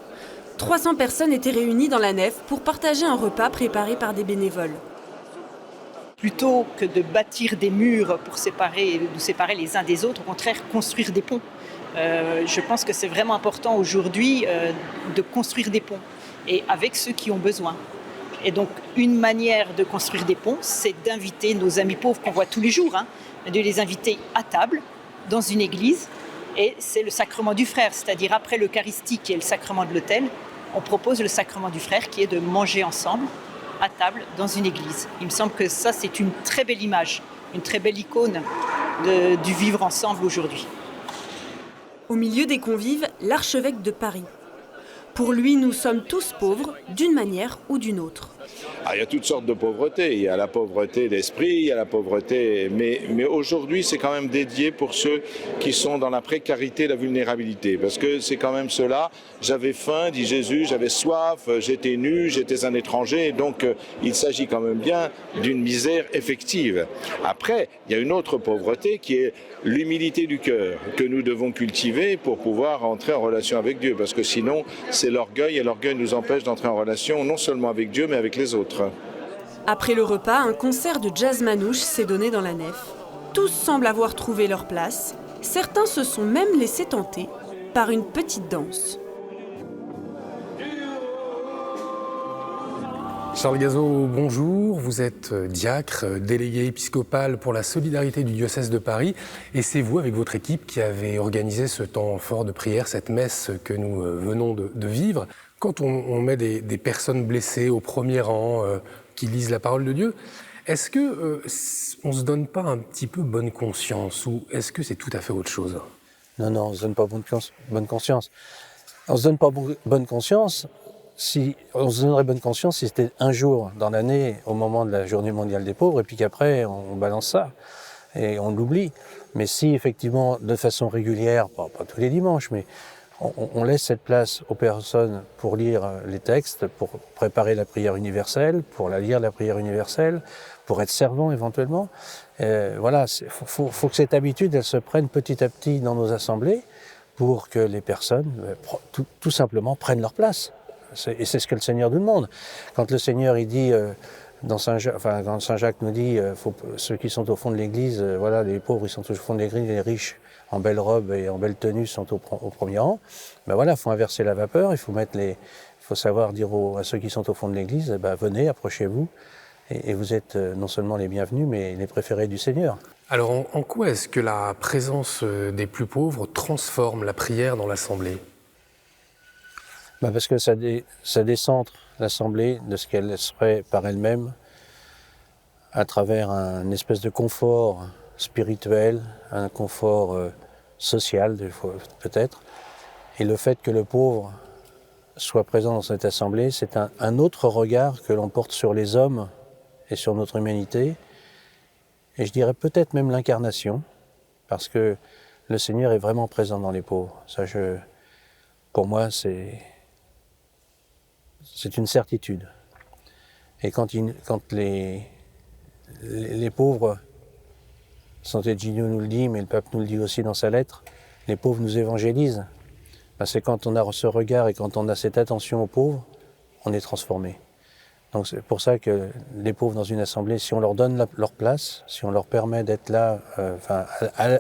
Speaker 4: 300 personnes étaient réunies dans la nef pour partager un repas préparé par des bénévoles.
Speaker 7: Plutôt que de bâtir des murs pour nous séparer les uns des autres, au contraire, construire des ponts. Je pense que c'est vraiment important aujourd'hui de construire des ponts, et avec ceux qui ont besoin. Et donc, une manière de construire des ponts, c'est d'inviter nos amis pauvres qu'on voit tous les jours, de les inviter à table, dans une église, et c'est le sacrement du frère, c'est-à-dire après l'Eucharistie qui est le sacrement de l'autel, on propose le sacrement du frère qui est de manger ensemble, à table, dans une église. Il me semble que ça, c'est une très belle image, une très belle icône du vivre ensemble aujourd'hui.
Speaker 4: Au milieu des convives, l'archevêque de Paris. Pour lui, nous sommes tous pauvres, d'une manière ou d'une autre.
Speaker 8: Ah, il y a toutes sortes de pauvreté. Il y a la pauvreté d'esprit, il y a la pauvreté... Mais aujourd'hui, c'est quand même dédié pour ceux qui sont dans la précarité, la vulnérabilité. Parce que c'est quand même cela. J'avais faim, dit Jésus, j'avais soif, j'étais nu, j'étais un étranger. Donc, il s'agit quand même bien d'une misère effective. Après, il y a une autre pauvreté qui est l'humilité du cœur que nous devons cultiver pour pouvoir entrer en relation avec Dieu. Parce que sinon, c'est l'orgueil, et l'orgueil nous empêche d'entrer en relation non seulement avec Dieu, mais avec les autres.
Speaker 4: Après le repas, un concert de jazz manouche s'est donné dans la nef. Tous semblent avoir trouvé leur place. Certains se sont même laissés tenter par une petite danse.
Speaker 2: Charles Gazeau, bonjour. Vous êtes diacre, délégué épiscopal pour la solidarité du diocèse de Paris. Et c'est vous, avec votre équipe, qui avez organisé ce temps fort de prière, cette messe que nous venons de vivre. Quand on met des personnes blessées au premier rang, qui lisent la parole de Dieu, est-ce que on se donne pas un petit peu bonne conscience, ou est-ce que c'est tout à fait autre chose?
Speaker 10: Non, on se donne pas bonne conscience. On se donne pas bonne conscience. Si on se donnerait bonne conscience si c'était un jour dans l'année au moment de la journée mondiale des pauvres, et puis qu'après on balance ça et on l'oublie. Mais si effectivement de façon régulière, pas tous les dimanches, mais on laisse cette place aux personnes pour lire les textes, pour préparer la prière universelle, pour la lire la prière universelle, pour être servant éventuellement. Voilà, faut que cette habitude elle se prenne petit à petit dans nos assemblées pour que les personnes tout simplement prennent leur place. Et c'est ce que le Seigneur nous demande. Quand le Seigneur il dit, quand Saint Jacques nous dit, ceux qui sont au fond de l'église, voilà, les pauvres ils sont au fond de l'église, les riches en belle robe et en belle tenue sont au premier rang. Ben voilà, il faut inverser la vapeur, il faut savoir dire à ceux qui sont au fond de l'église, venez, approchez-vous, et vous êtes non seulement les bienvenus, mais les préférés du Seigneur.
Speaker 2: Alors en quoi est-ce que la présence des plus pauvres transforme la prière dans l'Assemblée ?
Speaker 10: Parce que ça décentre l'Assemblée de ce qu'elle serait par elle-même à travers un espèce de confort spirituel, un confort social peut-être. Et le fait que le pauvre soit présent dans cette Assemblée, c'est un autre regard que l'on porte sur les hommes et sur notre humanité. Et je dirais peut-être même l'incarnation, parce que le Seigneur est vraiment présent dans les pauvres. Ça, pour moi, c'est une certitude. Et quand les pauvres, Sant'Egidio nous le dit, mais le pape nous le dit aussi dans sa lettre, les pauvres nous évangélisent. C'est quand on a ce regard et quand on a cette attention aux pauvres, on est transformé. Donc c'est pour ça que les pauvres dans une assemblée, si on leur donne leur place, si on leur permet d'être là,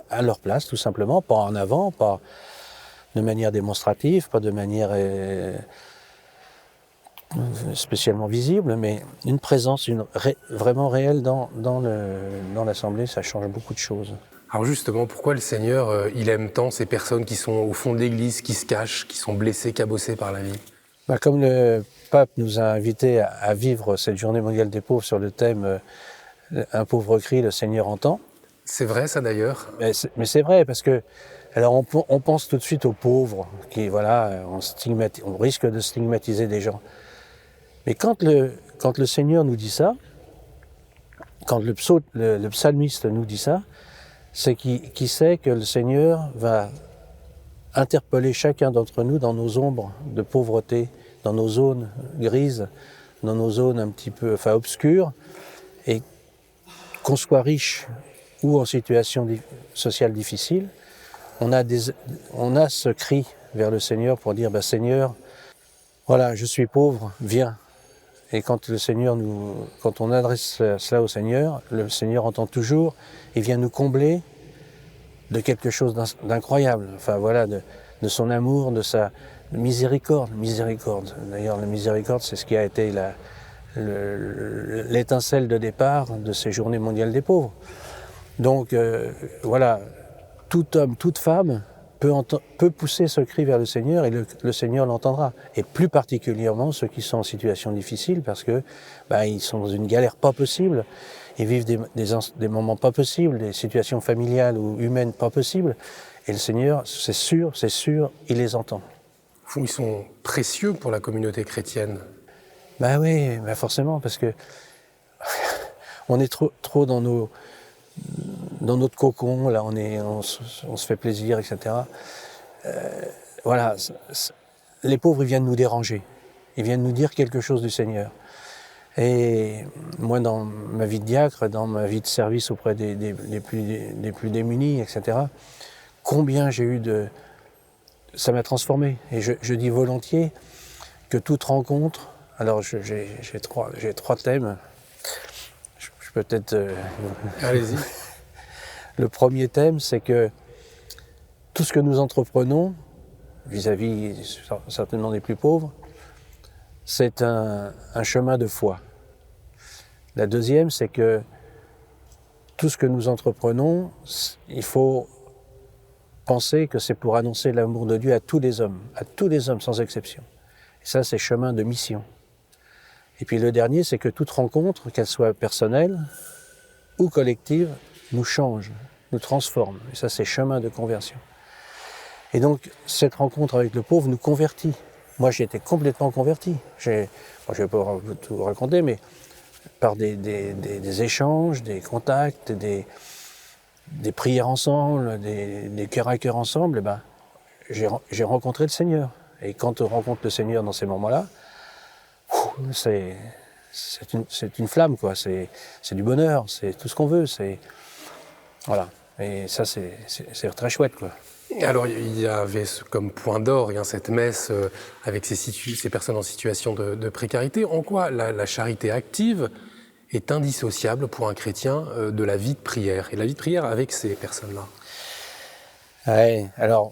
Speaker 10: à leur place tout simplement, pas en avant, pas de manière démonstrative, pas de manière spécialement visible, mais une présence vraiment réelle dans l'Assemblée, ça change beaucoup de choses.
Speaker 2: Alors justement, pourquoi le Seigneur, il aime tant ces personnes qui sont au fond de l'Église, qui se cachent, qui sont blessées, cabossées par la vie ?
Speaker 10: Comme le pape nous a invités à vivre cette journée mondiale des pauvres sur le thème « Un pauvre crie, le Seigneur entend ».
Speaker 2: C'est vrai ça d'ailleurs ?
Speaker 10: Mais c'est vrai, parce que alors on pense tout de suite aux pauvres, qui voilà, on risque de stigmatiser des gens. Mais quand le Seigneur nous dit ça, quand le psalmiste nous dit ça, c'est qu'il sait que le Seigneur va interpeller chacun d'entre nous dans nos ombres de pauvreté, dans nos zones grises, dans nos zones un petit peu obscures, et qu'on soit riche ou en situation sociale difficile, on a ce cri vers le Seigneur pour dire Seigneur, voilà, je suis pauvre, viens. Et quand on adresse cela au Seigneur, le Seigneur entend toujours et vient nous combler de quelque chose d'incroyable. Enfin voilà, de son amour, de sa miséricorde. D'ailleurs, la miséricorde, c'est ce qui a été l'étincelle de départ de ces Journées mondiales des pauvres. Donc voilà, tout homme, toute femme peut pousser ce cri vers le Seigneur et le Seigneur l'entendra. Et plus particulièrement ceux qui sont en situation difficile parce que ils sont dans une galère pas possible, ils vivent des moments pas possibles, des situations familiales ou humaines pas possibles. Et le Seigneur, c'est sûr, il les entend.
Speaker 2: Ils sont précieux pour la communauté chrétienne.
Speaker 10: Oui, forcément, parce que on est trop dans notre cocon, là on se fait plaisir, etc. Voilà, les pauvres, ils viennent nous déranger, ils viennent nous dire quelque chose du Seigneur. Et moi, dans ma vie de diacre, dans ma vie de service auprès des plus démunis, etc., combien j'ai eu ça m'a transformé. Et je dis volontiers que toute rencontre, alors j'ai trois thèmes, je peux peut-être...
Speaker 2: Allez-y.
Speaker 10: Le premier thème, c'est que tout ce que nous entreprenons, vis-à-vis certainement des plus pauvres, c'est un chemin de foi. La deuxième, c'est que tout ce que nous entreprenons, il faut penser que c'est pour annoncer l'amour de Dieu à tous les hommes sans exception. Et ça, c'est chemin de mission. Et puis le dernier, c'est que toute rencontre, qu'elle soit personnelle ou collective, nous change, nous transforme. Et ça, c'est chemin de conversion. Et donc, cette rencontre avec le pauvre nous convertit. Moi, j'ai été complètement converti. Je ne vais pas tout raconter, mais par des échanges, des contacts, des prières ensemble, des cœurs à cœur ensemble, j'ai rencontré le Seigneur. Et quand on rencontre le Seigneur dans ces moments-là, c'est une flamme, quoi. C'est du bonheur, c'est tout ce qu'on veut. Voilà. Et ça, c'est très chouette, quoi.
Speaker 2: Alors, il y avait comme point d'orgue cette messe avec ces personnes en situation de précarité. En quoi la charité active est indissociable pour un chrétien de la vie de prière, et la vie de prière avec ces personnes-là?
Speaker 10: Oui, alors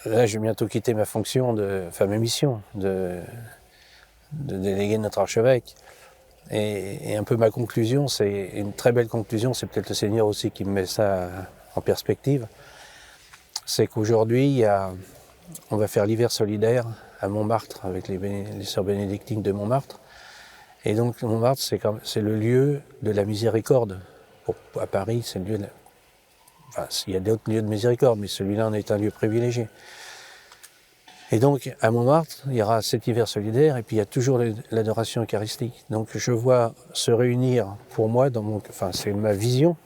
Speaker 10: là, je vais bientôt quitter ma fonction, ma mission de délégué de notre archevêque. Et un peu ma conclusion, c'est une très belle conclusion, c'est peut-être le Seigneur aussi qui me met ça en perspective. C'est qu'aujourd'hui, on va faire l'hiver solidaire à Montmartre avec les sœurs bénédictines de Montmartre. Et donc Montmartre, c'est le lieu de la miséricorde. À Paris, c'est le lieu il y a d'autres lieux de miséricorde, mais celui-là en est un lieu privilégié. Et donc, à Montmartre, il y aura cet hiver solidaire, et puis il y a toujours l'adoration eucharistique. Donc je vois se réunir, pour moi, c'est ma vision,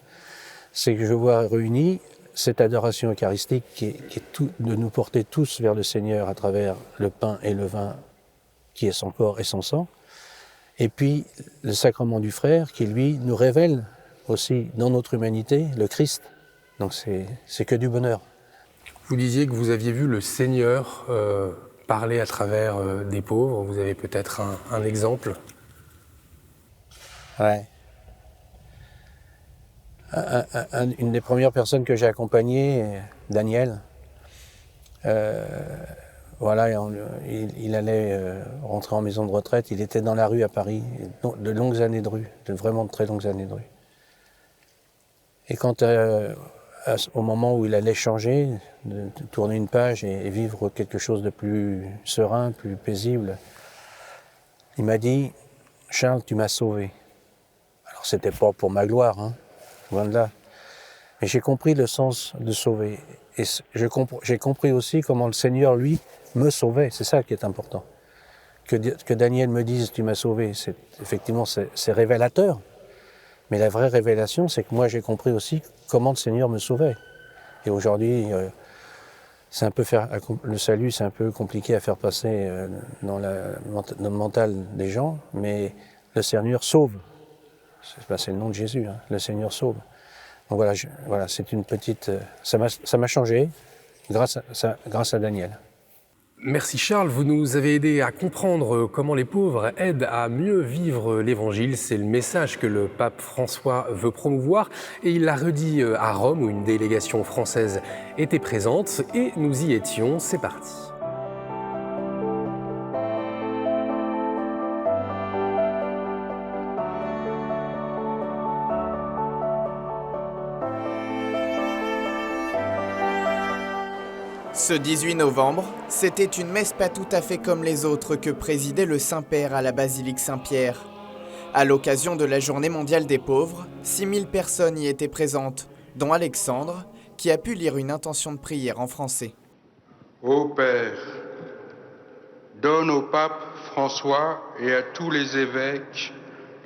Speaker 10: c'est que je vois réunir cette adoration eucharistique qui est de nous porter tous vers le Seigneur à travers le pain et le vin, qui est son corps et son sang, et puis le sacrement du frère, qui lui nous révèle aussi dans notre humanité le Christ. Donc c'est que du bonheur.
Speaker 2: Vous disiez que vous aviez vu le Seigneur parler à travers des pauvres. Vous avez peut-être un exemple?
Speaker 10: Ouais. Une des premières personnes que j'ai accompagnées, Daniel, il allait rentrer en maison de retraite. Il était dans la rue à Paris, de longues années de rue, vraiment de très longues années de rue. Et quand au moment où il allait changer, de tourner une page et vivre quelque chose de plus serein, plus paisible, il m'a dit « Charles, tu m'as sauvé ». Alors c'était pas pour ma gloire, loin de là. Mais j'ai compris le sens de sauver. Et j'ai compris aussi comment le Seigneur, lui, me sauvait. C'est ça qui est important. Que Daniel me dise « tu m'as sauvé », effectivement c'est révélateur. Mais la vraie révélation, c'est que moi j'ai compris aussi comment le Seigneur me sauvait. Et aujourd'hui, le salut, c'est un peu compliqué à faire passer dans le mental des gens, mais le Seigneur sauve. C'est le nom de Jésus, hein. Le Seigneur sauve. Donc voilà, c'est une petite... ça m'a changé grâce à Daniel.
Speaker 2: Merci Charles, vous nous avez aidé à comprendre comment les pauvres aident à mieux vivre l'Évangile. C'est le message que le pape François veut promouvoir et il l'a redit à Rome où une délégation française était présente et nous y étions. C'est parti.
Speaker 19: Ce 18 novembre, c'était une messe pas tout à fait comme les autres que présidait le Saint-Père à la basilique Saint-Pierre. À l'occasion de la Journée mondiale des pauvres, 6000 personnes y étaient présentes, dont Alexandre, qui a pu lire une intention de prière en français.
Speaker 12: Ô Père, donne au pape François et à tous les évêques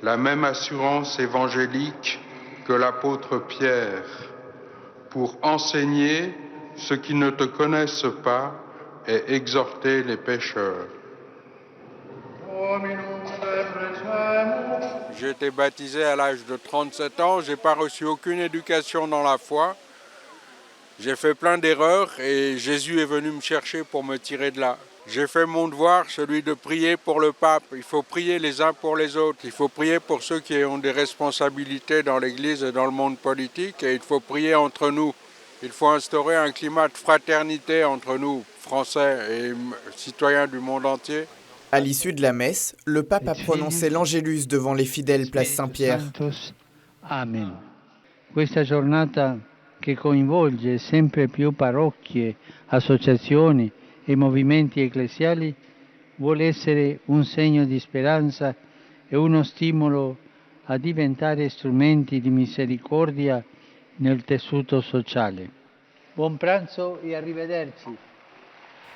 Speaker 12: la même assurance évangélique que l'apôtre Pierre, pour enseigner ceux qui ne te connaissent pas et exhorter les pécheurs.
Speaker 13: J'ai été baptisé à l'âge de 37 ans, j'ai pas reçu aucune éducation dans la foi. J'ai fait plein d'erreurs et Jésus est venu me chercher pour me tirer de là. J'ai fait mon devoir, celui de prier pour le pape. Il faut prier les uns pour les autres. Il faut prier pour ceux qui ont des responsabilités dans l'Église et dans le monde politique et il faut prier entre nous. Il faut instaurer un climat de fraternité entre nous, Français et citoyens du monde entier.
Speaker 19: À l'issue de la messe, le pape a prononcé l'Angélus devant les fidèles place Saint-Pierre.
Speaker 14: Amen. Questa giornata che coinvolge sempre più parrocchie, associazioni e movimenti ecclesiali vuole essere un segno di speranza e uno stimolo a diventare strumenti di misericordia nel tessuto sociale. Buon pranzo e arrivederci.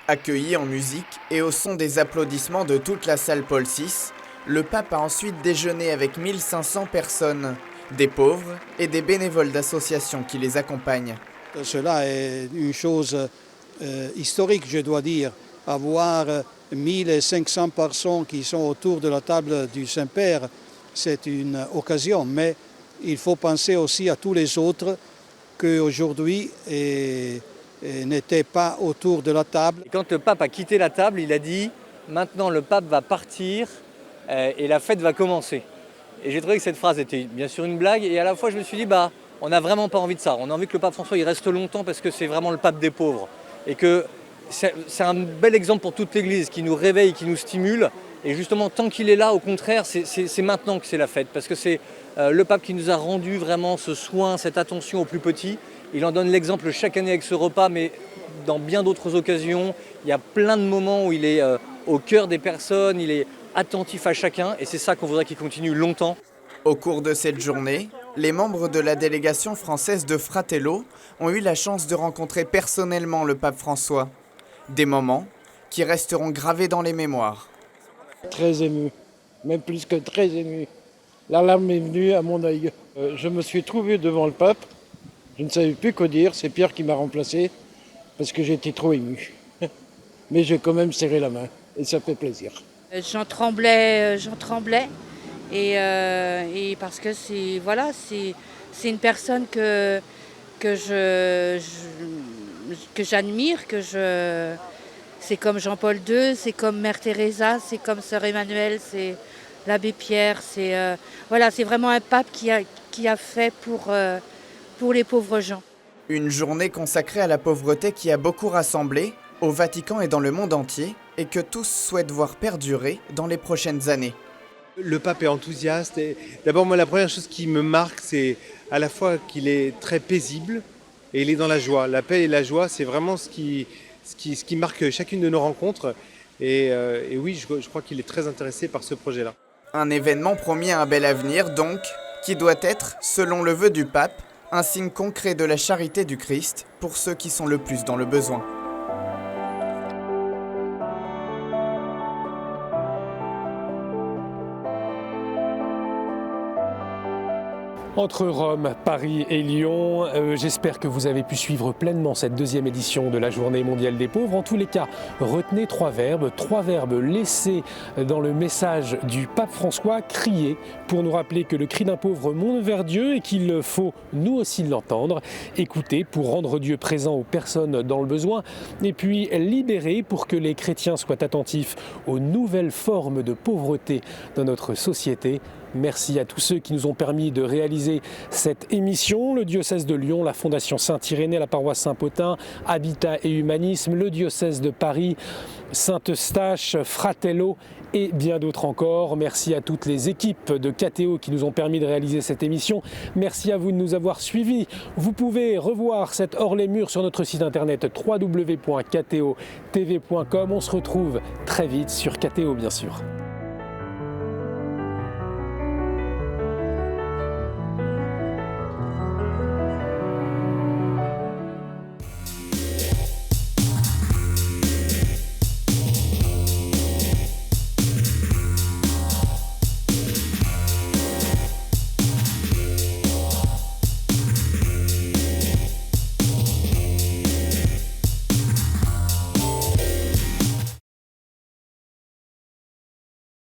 Speaker 19: Accueilli en musique et au son des applaudissements de toute la salle Paul VI, le pape a ensuite déjeuné avec 1500 personnes, des pauvres et des bénévoles d'associations qui les accompagnent.
Speaker 16: Cela est une chose historique, je dois dire, avoir 1500 personnes qui sont autour de la table du Saint-Père, c'est une occasion, mais il faut penser aussi à tous les autres qui aujourd'hui n'étaient pas autour de la table.
Speaker 17: Et quand le pape a quitté la table, il a dit « Maintenant le pape va partir et la fête va commencer ». Et j'ai trouvé que cette phrase était bien sûr une blague et à la fois je me suis dit « on n'a vraiment pas envie de ça, on a envie que le pape François il reste longtemps parce que c'est vraiment le pape des pauvres. » Et que c'est un bel exemple pour toute l'Église qui nous réveille, qui nous stimule. Et justement, tant qu'il est là, au contraire, c'est maintenant que c'est la fête. Parce que c'est le pape qui nous a rendu vraiment ce soin, cette attention aux plus petits. Il en donne l'exemple chaque année avec ce repas, mais dans bien d'autres occasions. Il y a plein de moments où il est au cœur des personnes, il est attentif à chacun. Et c'est ça qu'on voudrait qu'il continue longtemps.
Speaker 19: Au cours de cette journée, les membres de la délégation française de Fratello ont eu la chance de rencontrer personnellement le pape François. Des moments qui resteront gravés dans les mémoires.
Speaker 18: Très ému, même plus que très ému. La larme est venue à mon œil. Je me suis trouvé devant le pape, je ne savais plus quoi dire, c'est Pierre qui m'a remplacé, parce que j'étais trop ému. Mais j'ai quand même serré la main, et ça fait plaisir.
Speaker 27: J'en tremblais, et parce que c'est une personne que j'admire, c'est comme Jean-Paul II, c'est comme Mère Teresa, c'est comme Sœur Emmanuel, c'est l'abbé Pierre, c'est vraiment un pape qui a fait pour les pauvres gens.
Speaker 19: Une journée consacrée à la pauvreté qui a beaucoup rassemblé au Vatican et dans le monde entier et que tous souhaitent voir perdurer dans les prochaines années.
Speaker 28: Le pape est enthousiaste. D'abord, moi, la première chose qui me marque, c'est à la fois qu'il est très paisible et il est dans la joie. La paix et la joie, c'est vraiment ce qui marque chacune de nos rencontres. Et oui, je crois qu'il est très intéressé par ce projet-là.
Speaker 19: Un événement promis à un bel avenir, donc, qui doit être, selon le vœu du pape, un signe concret de la charité du Christ pour ceux qui sont le plus dans le besoin.
Speaker 2: Entre Rome, Paris et Lyon, j'espère que vous avez pu suivre pleinement cette deuxième édition de la Journée mondiale des pauvres. En tous les cas, retenez trois verbes laissés dans le message du pape François, crier, pour nous rappeler que le cri d'un pauvre monte vers Dieu et qu'il faut nous aussi l'entendre, écouter pour rendre Dieu présent aux personnes dans le besoin, et puis libérer pour que les chrétiens soient attentifs aux nouvelles formes de pauvreté dans notre société. Merci à tous ceux qui nous ont permis de réaliser cette émission. Le diocèse de Lyon, la Fondation Saint-Irénée, la paroisse Saint-Potin, Habitat et Humanisme, le diocèse de Paris, Saint-Eustache, Fratello et bien d'autres encore. Merci à toutes les équipes de KTO qui nous ont permis de réaliser cette émission. Merci à vous de nous avoir suivis. Vous pouvez revoir cette Hors les murs sur notre site internet www.ktotv.com. On se retrouve très vite sur KTO bien sûr.